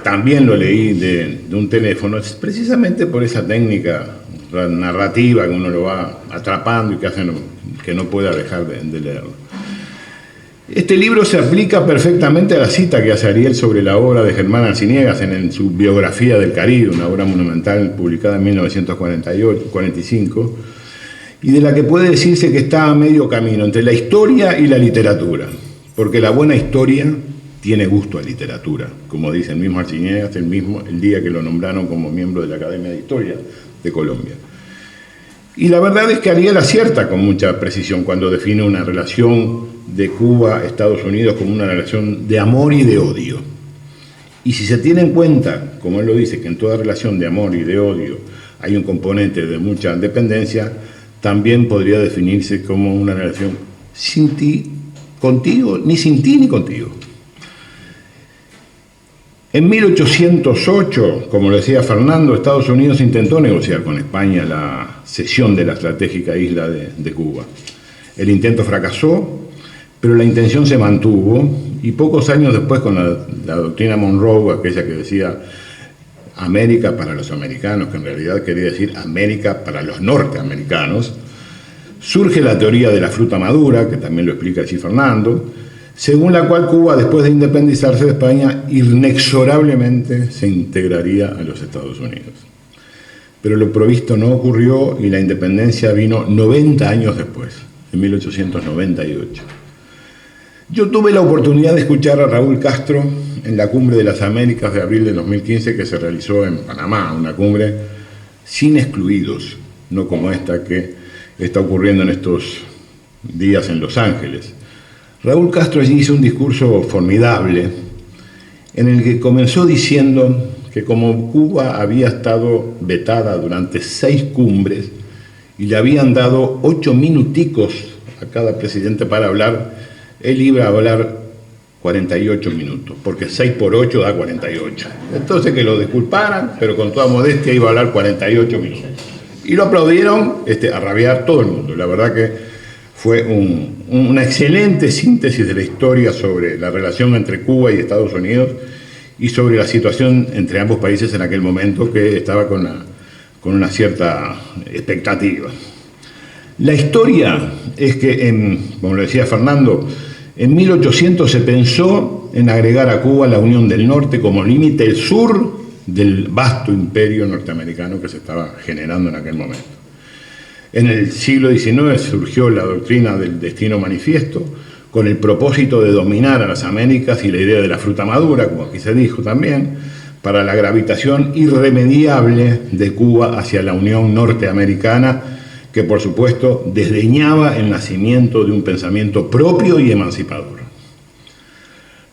también lo leí de un teléfono, es precisamente por esa técnica narrativa que uno lo va atrapando y que hace que no pueda dejar de leerlo. Este libro se aplica perfectamente a la cita que hace Ariel sobre la obra de Germán Arciniegas en su biografía del Caribe, una obra monumental publicada en 1945, y de la que puede decirse que está a medio camino entre la historia y la literatura, porque la buena historia tiene gusto a literatura, como dice el mismo Arciniegas el día que lo nombraron como miembro de la Academia de Historia de Colombia. Y la verdad es que Ariel acierta con mucha precisión cuando define una relación de Cuba-Estados Unidos como una relación de amor y de odio. Y si se tiene en cuenta, como él lo dice, que en toda relación de amor y de odio hay un componente de mucha dependencia, también podría definirse como una relación sin ti, contigo, ni sin ti ni contigo. En 1808, como lo decía Fernando, Estados Unidos intentó negociar con España la cesión de la estratégica isla de Cuba. El intento fracasó, pero la intención se mantuvo, y pocos años después, con la doctrina Monroe, aquella que decía América para los americanos, que en realidad quería decir América para los norteamericanos, surge la teoría de la fruta madura, que también lo explica así Fernando, según la cual Cuba, después de independizarse de España, inexorablemente se integraría a los Estados Unidos. Pero lo previsto no ocurrió y la independencia vino 90 años después, en 1898. Yo tuve la oportunidad de escuchar a Raúl Castro en la Cumbre de las Américas de abril de 2015, que se realizó en Panamá, una cumbre sin excluidos, no como esta que está ocurriendo en estos días en Los Ángeles. Raúl Castro allí hizo un discurso formidable en el que comenzó diciendo que como Cuba había estado vetada durante 6 cumbres y le habían dado 8 minuticos a cada presidente para hablar, él iba a hablar 48 minutos, porque 6 por 8 da 48. Entonces que lo disculparan, pero con toda modestia iba a hablar 48 minutos. Y lo aplaudieron a rabiar todo el mundo. La verdad que fue una excelente síntesis de la historia sobre la relación entre Cuba y Estados Unidos y sobre la situación entre ambos países en aquel momento, que estaba con una cierta expectativa. La historia es que, como lo decía Fernando, en 1800 se pensó en agregar a Cuba la Unión del Norte como límite sur del vasto imperio norteamericano que se estaba generando en aquel momento. En el siglo XIX surgió la doctrina del destino manifiesto, con el propósito de dominar a las Américas y la idea de la fruta madura, como aquí se dijo también, para la gravitación irremediable de Cuba hacia la Unión Norteamericana, que por supuesto desdeñaba el nacimiento de un pensamiento propio y emancipador.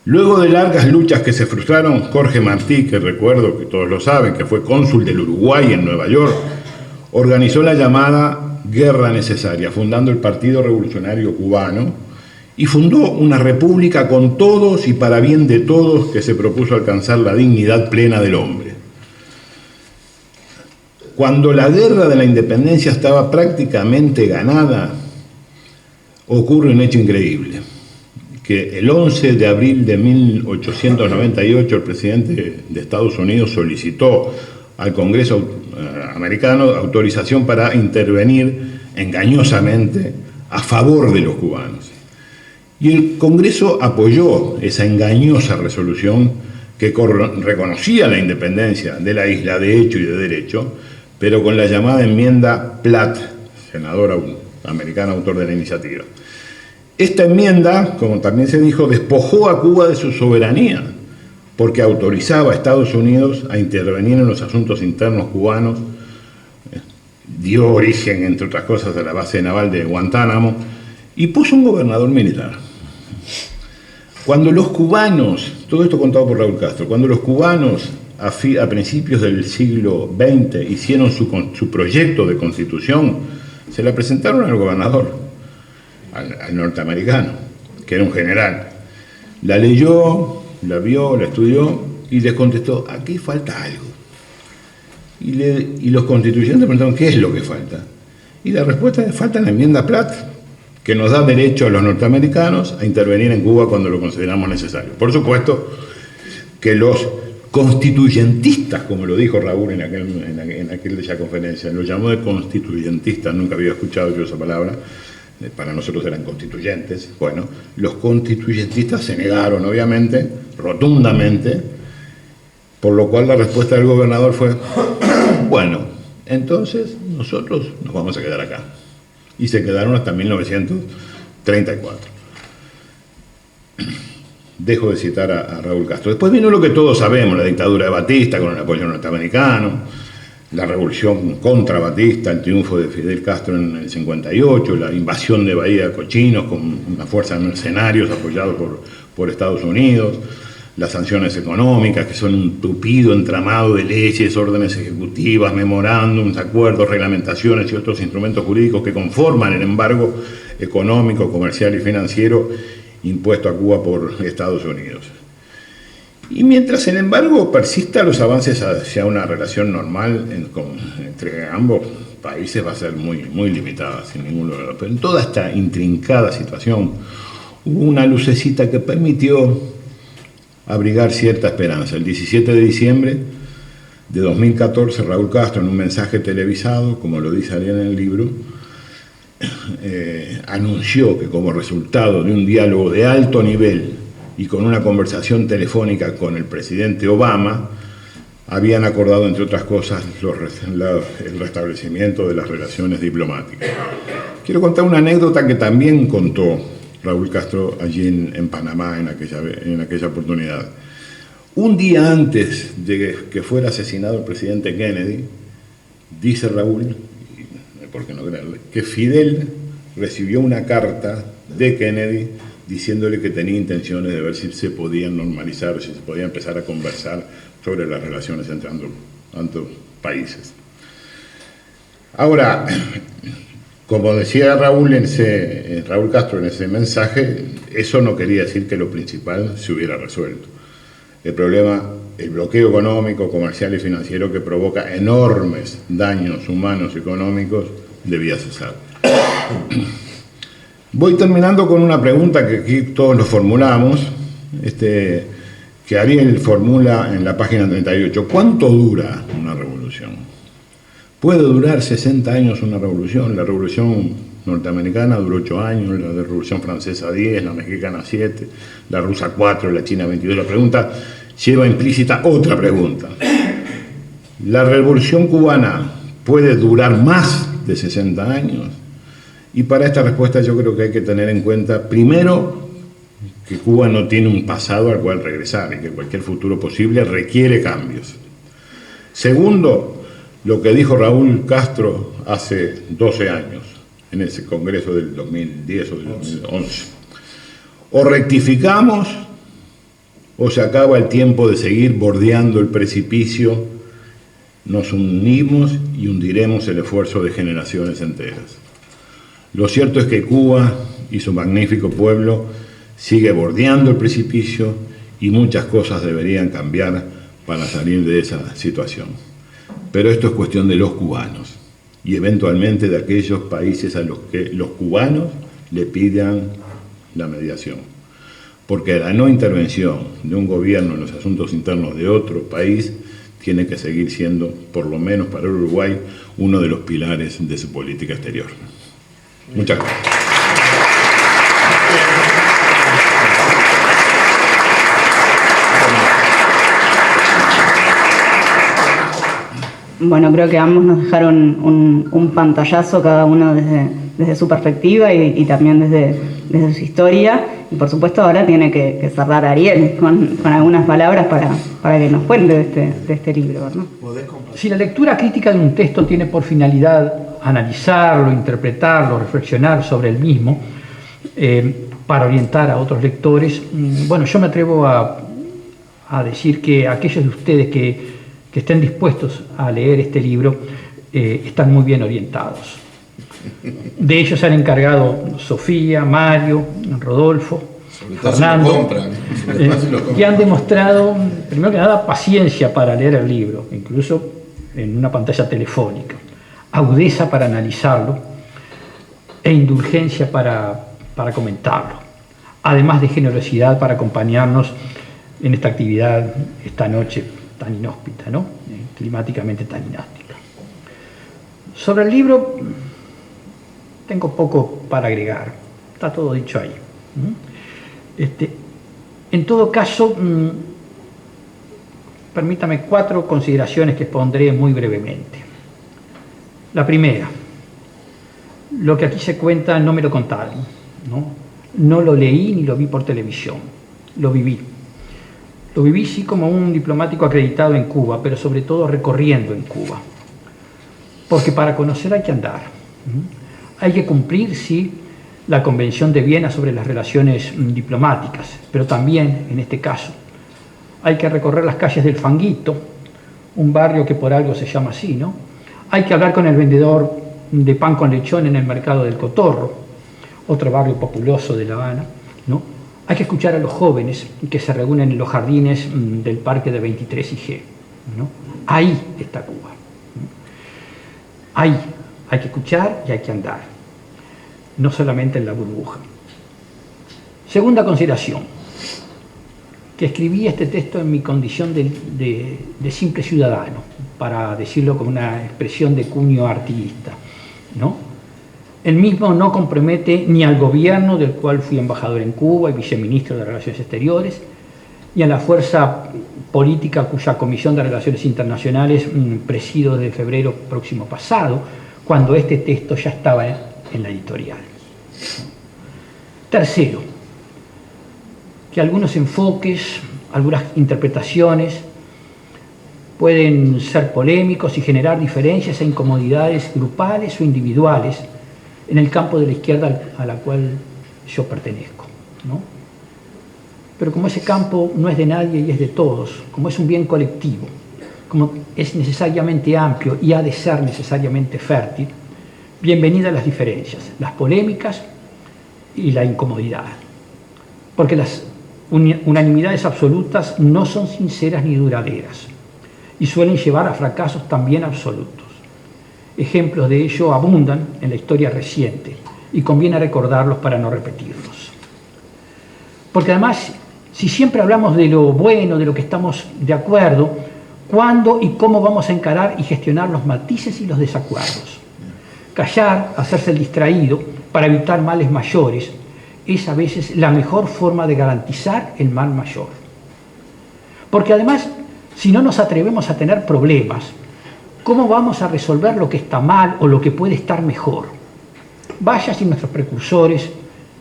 Luego de largas luchas que se frustraron, Jorge Martí, que recuerdo que todos lo saben, que fue cónsul del Uruguay en Nueva York, organizó la llamada Guerra Necesaria, fundando el Partido Revolucionario Cubano, y fundó una república con todos y para bien de todos, que se propuso alcanzar la dignidad plena del hombre. Cuando la guerra de la independencia estaba prácticamente ganada, ocurre un hecho increíble, que el 11 de abril de 1898 el presidente de Estados Unidos solicitó al Congreso americano autorización para intervenir engañosamente a favor de los cubanos. Y el Congreso apoyó esa engañosa resolución que reconocía la independencia de la isla de hecho y de derecho, pero con la llamada enmienda Platt, senador americano autor de la iniciativa. Esta enmienda, como también se dijo, despojó a Cuba de su soberanía, porque autorizaba a Estados Unidos a intervenir en los asuntos internos cubanos, dio origen, entre otras cosas, a la base naval de Guantánamo, y puso un gobernador militar. Cuando los cubanos, todo esto contado por Raúl Castro, cuando los cubanos a principios del siglo XX hicieron su proyecto de constitución, se la presentaron al gobernador, al norteamericano, que era un general. La leyó, la vio, la estudió y les contestó, aquí falta algo. Y los constituyentes preguntaron, ¿qué es lo que falta? Y la respuesta es, falta la enmienda Platt, que nos da derecho a los norteamericanos a intervenir en Cuba cuando lo consideramos necesario. Por supuesto que los constituyentistas, como lo dijo Raúl en aquella conferencia, lo llamó de constituyentistas, nunca había escuchado yo esa palabra, para nosotros eran constituyentes. Bueno, los constituyentistas se negaron, obviamente, rotundamente, por lo cual la respuesta del gobernador fue, bueno, entonces nosotros nos vamos a quedar acá. Y se quedaron hasta 1934. Dejo de citar a Raúl Castro. Después vino lo que todos sabemos, la dictadura de Batista con el apoyo norteamericano, la revolución contra Batista, el triunfo de Fidel Castro en el 58, la invasión de Bahía de Cochinos con una fuerza de mercenarios apoyados por Estados Unidos, las sanciones económicas, que son un tupido entramado de leyes, órdenes ejecutivas, memorándums, acuerdos, reglamentaciones y otros instrumentos jurídicos que conforman el embargo económico, comercial y financiero impuesto a Cuba por Estados Unidos. Y mientras el embargo persista, los avances hacia una relación normal entre ambos países va a ser muy, muy limitada, sin ningún lugar. Pero en toda esta intrincada situación hubo una lucecita que permitió abrigar cierta esperanza. El 17 de diciembre de 2014, Raúl Castro, en un mensaje televisado, como lo dice Ariel en el libro, anunció que como resultado de un diálogo de alto nivel y con una conversación telefónica con el presidente Obama, habían acordado, entre otras cosas, el restablecimiento de las relaciones diplomáticas. Quiero contar una anécdota que también contó Raúl Castro allí en Panamá en aquella oportunidad. Un día antes de que fuera asesinado el presidente Kennedy, dice Raúl, ¿por qué no creerle?, que Fidel recibió una carta de Kennedy diciéndole que tenía intenciones de ver si se podían normalizar, si se podía empezar a conversar sobre las relaciones entre ambos países. Ahora, como decía Raúl Castro en ese mensaje, eso no quería decir que lo principal se hubiera resuelto. El problema, el bloqueo económico, comercial y financiero que provoca enormes daños humanos y económicos, debía cesar. Voy terminando con una pregunta que aquí todos nos formulamos, que Ariel formula en la página 38. ¿Cuánto dura una revolución? ¿Puede durar 60 años una revolución? La revolución norteamericana duró 8 años, la revolución francesa 10, la mexicana 7, la rusa 4, la china 22. La pregunta lleva implícita otra pregunta. ¿La revolución cubana puede durar más de 60 años? Y para esta respuesta yo creo que hay que tener en cuenta, primero, que Cuba no tiene un pasado al cual regresar y que cualquier futuro posible requiere cambios. Segundo, lo que dijo Raúl Castro hace 12 años, en ese congreso del 2010 o del 2011. O rectificamos o se acaba el tiempo de seguir bordeando el precipicio, nos unimos y hundiremos el esfuerzo de generaciones enteras. Lo cierto es que Cuba y su magnífico pueblo sigue bordeando el precipicio y muchas cosas deberían cambiar para salir de esa situación. Pero esto es cuestión de los cubanos y eventualmente de aquellos países a los que los cubanos le pidan la mediación. Porque la no intervención de un gobierno en los asuntos internos de otro país tiene que seguir siendo, por lo menos para Uruguay, uno de los pilares de su política exterior. Muchas gracias. Bueno, creo que ambos nos dejaron un pantallazo, cada uno desde su perspectiva y también desde su historia. Y por supuesto ahora tiene que cerrar Ariel con algunas palabras para que nos cuente de este libro, ¿no? Si la lectura crítica de un texto tiene por finalidad analizarlo, interpretarlo, reflexionar sobre el mismo, para orientar a otros lectores, bueno, yo me atrevo a decir que aquellos de ustedes que estén dispuestos a leer este libro están muy bien orientados. De ellos se han encargado Sofía, Mario, Rodolfo, Fernando, que han demostrado, primero que nada, paciencia para leer el libro, incluso en una pantalla telefónica, agudeza para analizarlo e indulgencia para comentarlo, además de generosidad para acompañarnos en esta actividad esta noche tan inhóspita, ¿no? Climáticamente tan inhóspita. Sobre el libro tengo poco para agregar, está todo dicho ahí. En todo caso, permítame 4 consideraciones que pondré muy brevemente. La primera, lo que aquí se cuenta no me lo contaron, no lo leí ni lo vi por televisión, lo viví. Lo viví sí como un diplomático acreditado en Cuba, pero sobre todo recorriendo en Cuba. Porque para conocer hay que andar. Hay que cumplir, sí, la Convención de Viena sobre las relaciones diplomáticas, pero también, en este caso, hay que recorrer las calles del Fanguito, un barrio que por algo se llama así, ¿no? Hay que hablar con el vendedor de pan con lechón en el mercado del Cotorro, otro barrio populoso de La Habana, ¿no? Hay que escuchar a los jóvenes que se reúnen en los jardines del parque de 23 y G, ¿no? Ahí está Cuba. Ahí hay que escuchar y hay que andar, no solamente en la burbuja. Segunda consideración, que escribí este texto en mi condición de simple ciudadano, para decirlo con una expresión de cuño artiguista, ¿no? El mismo no compromete ni al gobierno del cual fui embajador en Cuba y viceministro de Relaciones Exteriores, y a la fuerza política cuya Comisión de Relaciones Internacionales presido desde febrero próximo pasado, cuando este texto ya estaba en la editorial. Tercero, que algunos enfoques, algunas interpretaciones pueden ser polémicos y generar diferencias e incomodidades grupales o individuales en el campo de la izquierda a la cual yo pertenezco, ¿no? Pero como ese campo no es de nadie y es de todos, como es un bien colectivo, como es necesariamente amplio y ha de ser necesariamente fértil, bienvenidas las diferencias, las polémicas y la incomodidad. Porque las unanimidades absolutas no son sinceras ni duraderas y suelen llevar a fracasos también absolutos. Ejemplos de ello abundan en la historia reciente y conviene recordarlos para no repetirlos. Porque además, si siempre hablamos de lo bueno, de lo que estamos de acuerdo, ¿cuándo y cómo vamos a encarar y gestionar los matices y los desacuerdos? Callar, hacerse el distraído para evitar males mayores es a veces la mejor forma de garantizar el mal mayor. Porque además, si no nos atrevemos a tener problemas, ¿cómo vamos a resolver lo que está mal o lo que puede estar mejor? Vaya si nuestros precursores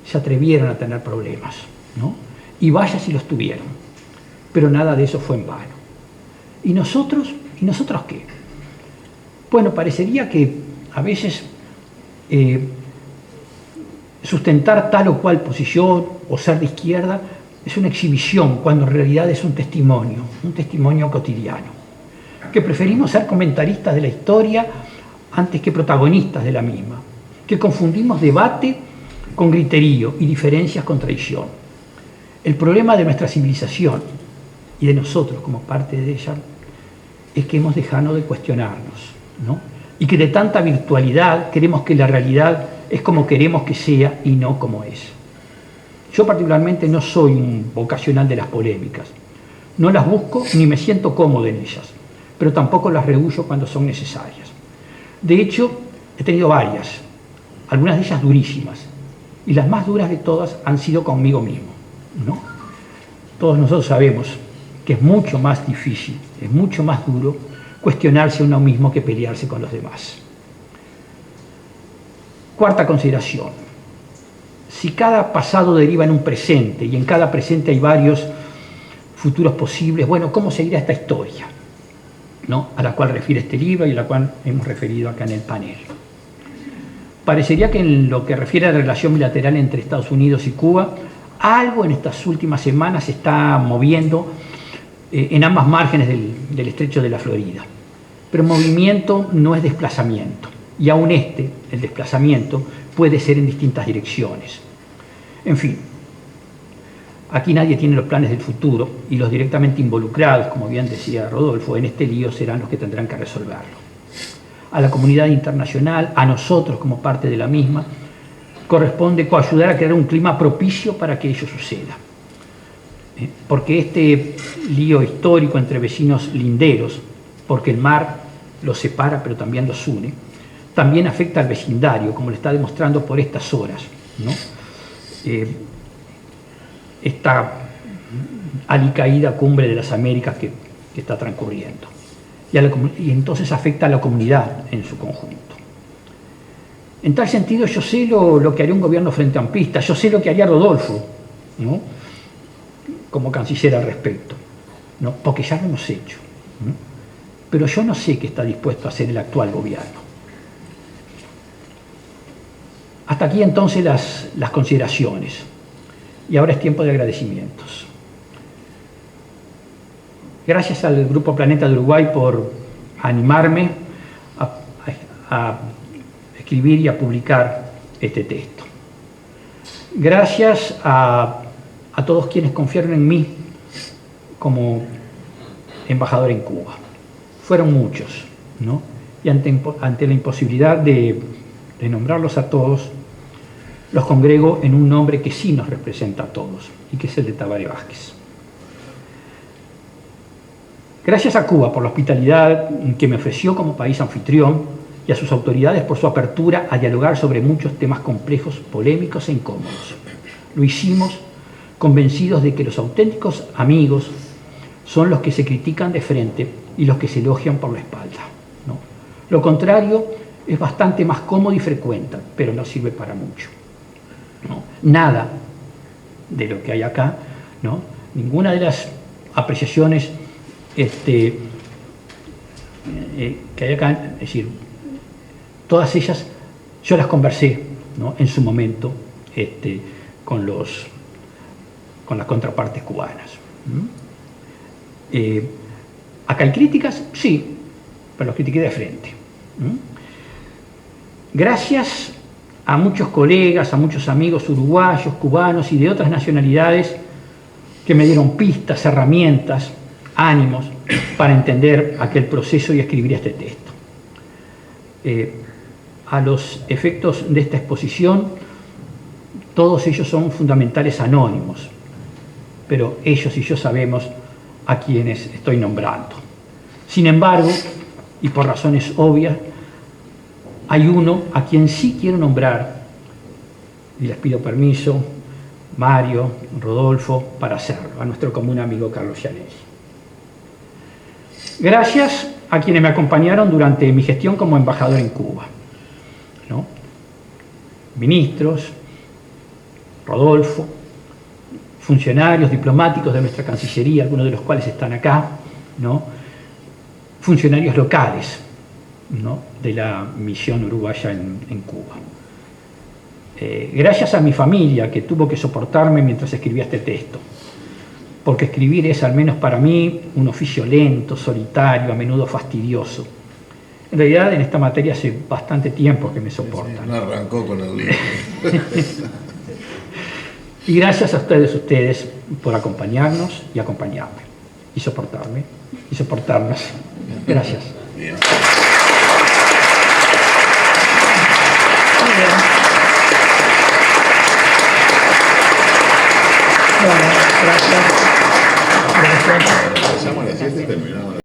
se atrevieron a tener problemas, ¿no? y vaya si los tuvieron. Pero nada de eso fue en vano. ¿Y nosotros? ¿Y nosotros qué? Bueno, parecería que a veces sustentar tal o cual posición o ser de izquierda es una exhibición, cuando en realidad es un testimonio cotidiano, que preferimos ser comentaristas de la historia antes que protagonistas de la misma, que confundimos debate con griterío y diferencias con traición. El problema de nuestra civilización y de nosotros como parte de ella es que hemos dejado de cuestionarnos, ¿no? Y que de tanta virtualidad queremos que la realidad es como queremos que sea y no como es. Yo particularmente no soy un vocacional de las polémicas. No las busco ni me siento cómodo en ellas, pero tampoco las rehúyo cuando son necesarias. De hecho, he tenido varias, algunas de ellas durísimas, y las más duras de todas han sido conmigo mismo, ¿no? Todos nosotros sabemos que es mucho más difícil, es mucho más duro cuestionarse a uno mismo que pelearse con los demás. Cuarta consideración. Si cada pasado deriva en un presente y en cada presente hay varios futuros posibles, bueno, ¿cómo seguirá esta historia, ¿no?, a la cual refiere este libro y a la cual hemos referido acá en el panel? Parecería que en lo que refiere a la relación bilateral entre Estados Unidos y Cuba, algo en estas últimas semanas se está moviendo en ambas márgenes del estrecho de la Florida. Pero movimiento no es desplazamiento, y aún el desplazamiento, puede ser en distintas direcciones. En fin, aquí nadie tiene los planes del futuro, y los directamente involucrados, como bien decía Rodolfo, en este lío serán los que tendrán que resolverlo. A la comunidad internacional, a nosotros como parte de la misma, corresponde coayudar a crear un clima propicio para que ello suceda. Porque este lío histórico entre vecinos linderos, porque el mar los separa pero también los une, también afecta al vecindario, como lo está demostrando por estas horas, ¿no? Esta alicaída cumbre de las Américas que está transcurriendo. Y entonces afecta a la comunidad en su conjunto. En tal sentido, yo sé lo que haría un gobierno frente amplista, yo sé lo que haría Rodolfo, ¿no?, como canciller al respecto, ¿no?, porque ya lo hemos hecho, ¿no? Pero yo no sé qué está dispuesto a hacer el actual gobierno. Hasta aquí entonces las consideraciones, y ahora es tiempo de agradecimientos. Gracias al Grupo Planeta de Uruguay por animarme a escribir y a publicar este texto. Gracias a todos quienes confiaron en mí como embajador en Cuba. Fueron muchos, ¿no? Y ante la imposibilidad de nombrarlos a todos, los congrego en un nombre que sí nos representa a todos, y que es el de Tabaré Vázquez. Gracias a Cuba por la hospitalidad que me ofreció como país anfitrión, y a sus autoridades por su apertura a dialogar sobre muchos temas complejos, polémicos e incómodos. Lo hicimos convencidos de que los auténticos amigos son los que se critican de frente y los que se elogian por la espalda, ¿no? Lo contrario es bastante más cómodo y frecuente, pero no sirve para mucho, ¿no? Nada de lo que hay acá, ¿no?, ninguna de las apreciaciones que hay acá, es decir, todas ellas yo las conversé, ¿no?, en su momento con las contrapartes cubanas. Acá hay críticas, sí, pero los critiqué de frente. Gracias a muchos colegas, a muchos amigos uruguayos, cubanos y de otras nacionalidades que me dieron pistas, herramientas, ánimos para entender aquel proceso y escribir este texto. A los efectos de esta exposición, todos ellos son fundamentales anónimos, pero ellos y yo sabemos a quienes estoy nombrando. Sin embargo, y por razones obvias, hay uno a quien sí quiero nombrar, y les pido permiso, Mario, Rodolfo, para hacerlo, a nuestro común amigo Carlos Gianelli. Gracias a quienes me acompañaron durante mi gestión como embajador en Cuba, ¿no? Ministros, Rodolfo, funcionarios diplomáticos de nuestra Cancillería, algunos de los cuales están acá, ¿no? Funcionarios locales, ¿no?, de la misión uruguaya en Cuba. Gracias a mi familia, que tuvo que soportarme mientras escribía este texto, porque escribir es, al menos para mí, un oficio lento, solitario, a menudo fastidioso. En realidad, en esta materia hace bastante tiempo que me soportan. No arrancó con el libro. Y gracias a ustedes por acompañarnos y acompañarme, y soportarme, y soportarnos. Gracias. Bien. Bueno, gracias. Gracias. Empezamos a las 7 y terminamos a las